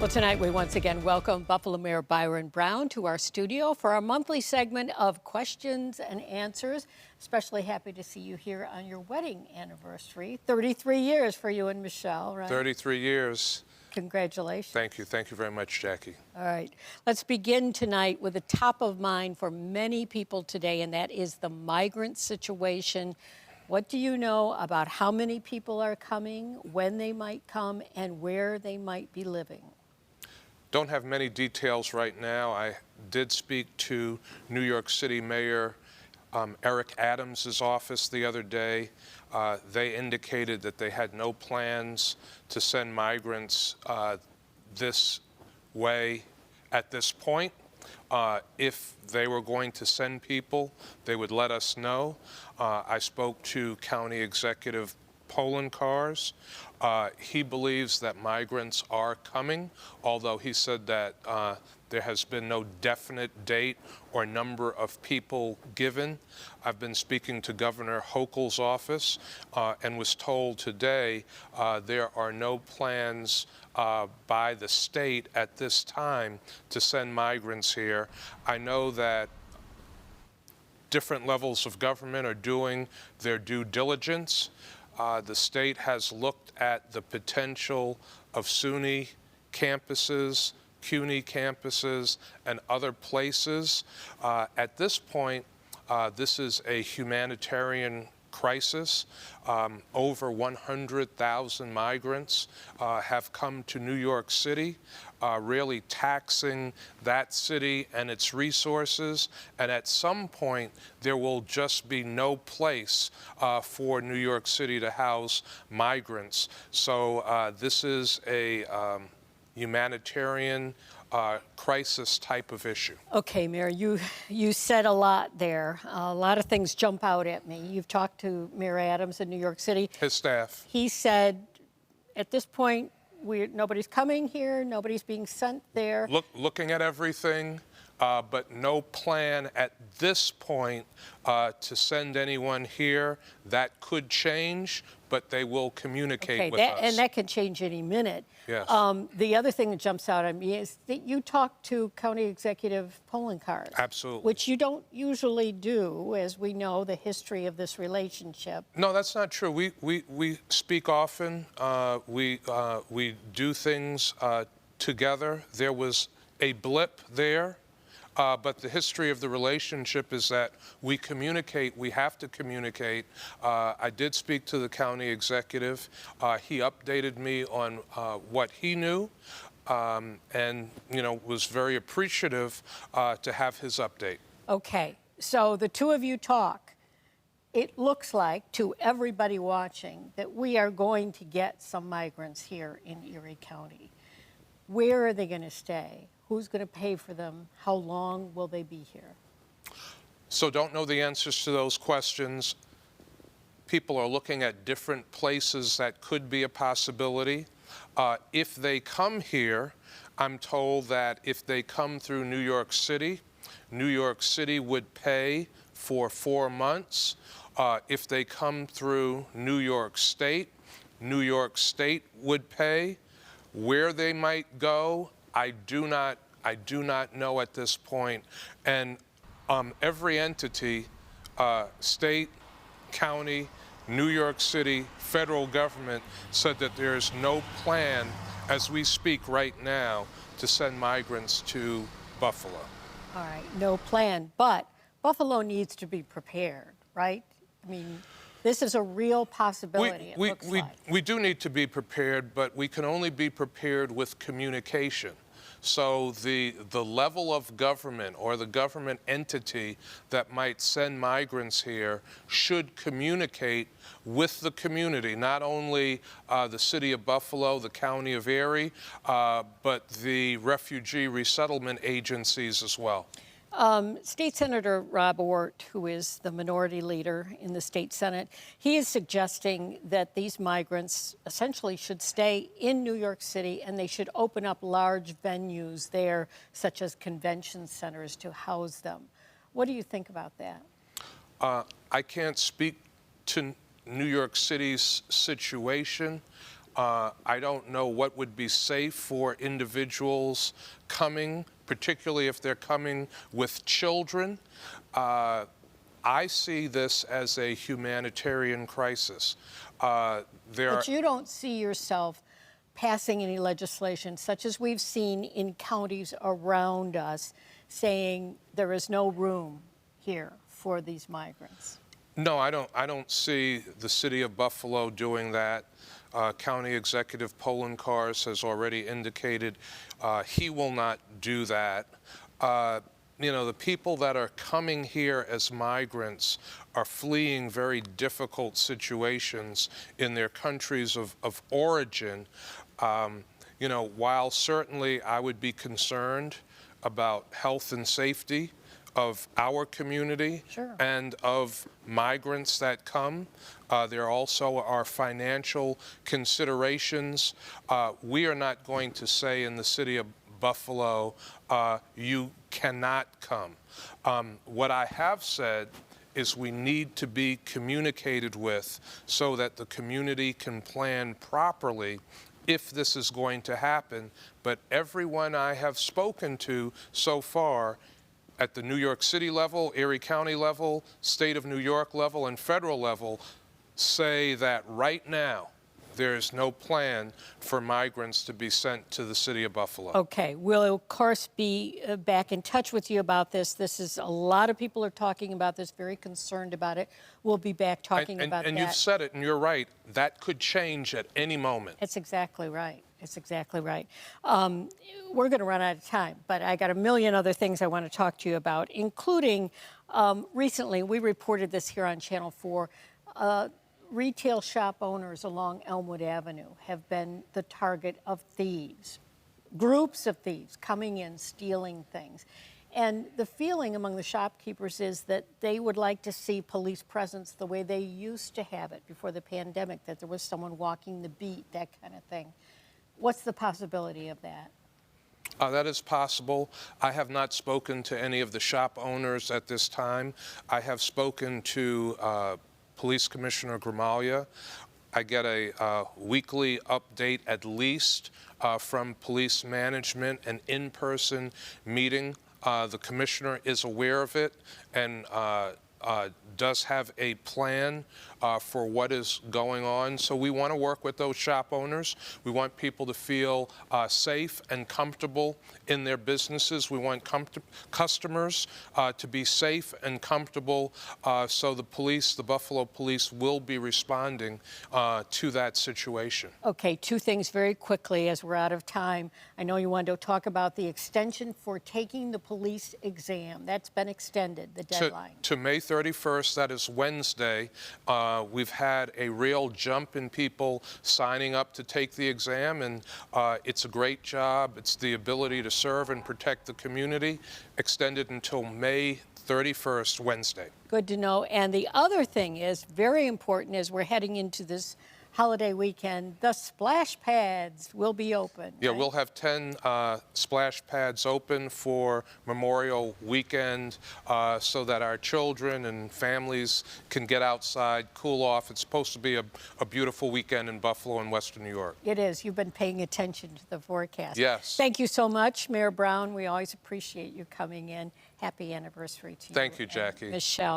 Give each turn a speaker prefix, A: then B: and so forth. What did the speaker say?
A: Well, tonight we once again welcome Buffalo Mayor Byron Brown to our studio for our monthly segment of questions and answers. Especially happy to see you here on your wedding anniversary. 33 years for you and Michelle, right?
B: 33 years.
A: Congratulations.
B: Thank you. Thank you very much, Jackie.
A: All right. Let's begin tonight with the top of mind for many people today, and that is the migrant situation. What do you know about how many people are coming, when they might come, and where they might be living?
B: Don't have many details right now. I did speak to New York City Mayor Eric Adams' office the other day. They indicated that they had no plans to send migrants this way at this point. If they were going to send people, they would let us know. I spoke to County Executive Cars. He believes that migrants are coming, although he said that there has been no definite date or number of people given. I've been speaking to Governor Hochul's office and was told today there are no plans by the state at this time to send migrants here. I know that different levels of government are doing their due diligence. The state has looked at the potential of SUNY campuses, CUNY campuses, and other places. At this point, this is a humanitarian crisis. Over 100,000 migrants have come to New York City, really taxing that city and its resources. And at some point, there will just be no place for New York City to house migrants. So this is a humanitarian crisis type of issue.
A: Okay, Mayor, you said a lot there. A lot of things jump out at me. You've talked to Mayor Adams in New York City.
B: His staff.
A: He said, at this point, nobody's coming here, nobody's being sent there.
B: Looking at everything, but no plan at this point to send anyone here. That could change, but they will communicate with us.
A: And that can change any minute.
B: Yes.
A: The other thing that jumps out at me is that you talked to County Executive Cars.
B: Absolutely.
A: Which you don't usually do, as we know the history of this relationship.
B: No, that's not true. We speak often. We do things together. There was a blip there. But the history of the relationship is that we communicate, we have to communicate. I did speak to the county executive. He updated me on what he knew and, was very appreciative to have his update.
A: Okay, so the two of you talk. It looks like, to everybody watching, that we are going to get some migrants here in Erie County. Where are they going to stay? Who's going to pay for them? How long will they be here?
B: So don't know the answers to those questions. People are looking at different places that could be a possibility. If they come here, I'm told that if they come through New York City would pay for 4 months. If they come through New York State would pay. Where they might go, I do not know at this point. And every entity, state, county, New York City, federal government said that there is no plan as we speak right now to send migrants to Buffalo.
A: All right, no plan, but Buffalo needs to be prepared, right? I mean, this is a real possibility, it looks like.
B: We do need to be prepared, but we can only be prepared with communication. So the level of government or the government entity that might send migrants here should communicate with the community, not only the city of Buffalo, the county of Erie, but the refugee resettlement agencies as well.
A: State Senator Rob Ortt, who is the minority leader in the state Senate, he is suggesting that these migrants essentially should stay in New York City and they should open up large venues there, such as convention centers, to house them. What do you think about that?
B: I can't speak to New York City's situation. I don't know what would be safe for individuals coming, particularly if they're coming with children. I see this as a humanitarian crisis.
A: But you don't see yourself passing any legislation, such as we've seen in counties around us, saying there is no room here for these migrants.
B: No, I don't see the city of Buffalo doing that. County Executive Poland Cars has already indicated he will not do that. You know, the people that are coming here as migrants are fleeing very difficult situations in their countries of origin. You know, while certainly I would be concerned about health and safety of our community and of migrants that come. There also are financial considerations. We are not going to say in the city of Buffalo, you cannot come. What I have said is we need to be communicated with so that the community can plan properly if this is going to happen. But everyone I have spoken to so far at the New York City level, Erie County level, state of New York level, and federal level say that right now there is no plan for migrants to be sent to the city of Buffalo.
A: Okay, we'll of course be back in touch with you about this. This is, a lot of people are talking about this, very concerned about it. We'll be back talking about that.
B: And you've said it, and you're right, that could change at any moment.
A: That's exactly right. It's exactly right. We're going to run out of time, but I got a million other things I want to talk to you about, including recently, we reported this here on Channel 4, retail shop owners along Elmwood Avenue have been the target of thieves, groups of thieves coming in, stealing things. And the feeling among the shopkeepers is that they would like to see police presence the way they used to have it before the pandemic, that there was someone walking the beat, that kind of thing. What's the possibility of that?
B: That is possible. I have not spoken to any of the shop owners at this time. I have spoken to Police Commissioner Gramaglia. I get a weekly update at least from police management, an in-person meeting. The commissioner is aware of it and does have a plan for what is going on. So we want to work with those shop owners. We want people to feel safe and comfortable in their businesses. We want customers to be safe and comfortable. So the police, the Buffalo Police, will be responding to that situation.
A: Okay, two things very quickly as we're out of time. I know you wanted to talk about the extension for taking the police exam. That's been extended, the deadline.
B: To May 31st, that is Wednesday. We've had a real jump in people signing up to take the exam, and it's a great job. It's the ability to serve and protect the community, extended until May 31st, Wednesday.
A: Good to know. And the other thing is very important as we're heading into this holiday weekend, the splash pads will be open.
B: Yeah,
A: right?
B: We'll have 10 splash pads open for Memorial Weekend so that our children and families can get outside, cool off. It's supposed to be a beautiful weekend in Buffalo and Western New York.
A: It is. You've been paying attention to the forecast.
B: Yes.
A: Thank you so much, Mayor Brown. We always appreciate you coming in. Happy anniversary to you.
B: Thank you, Jackie.
A: Michelle.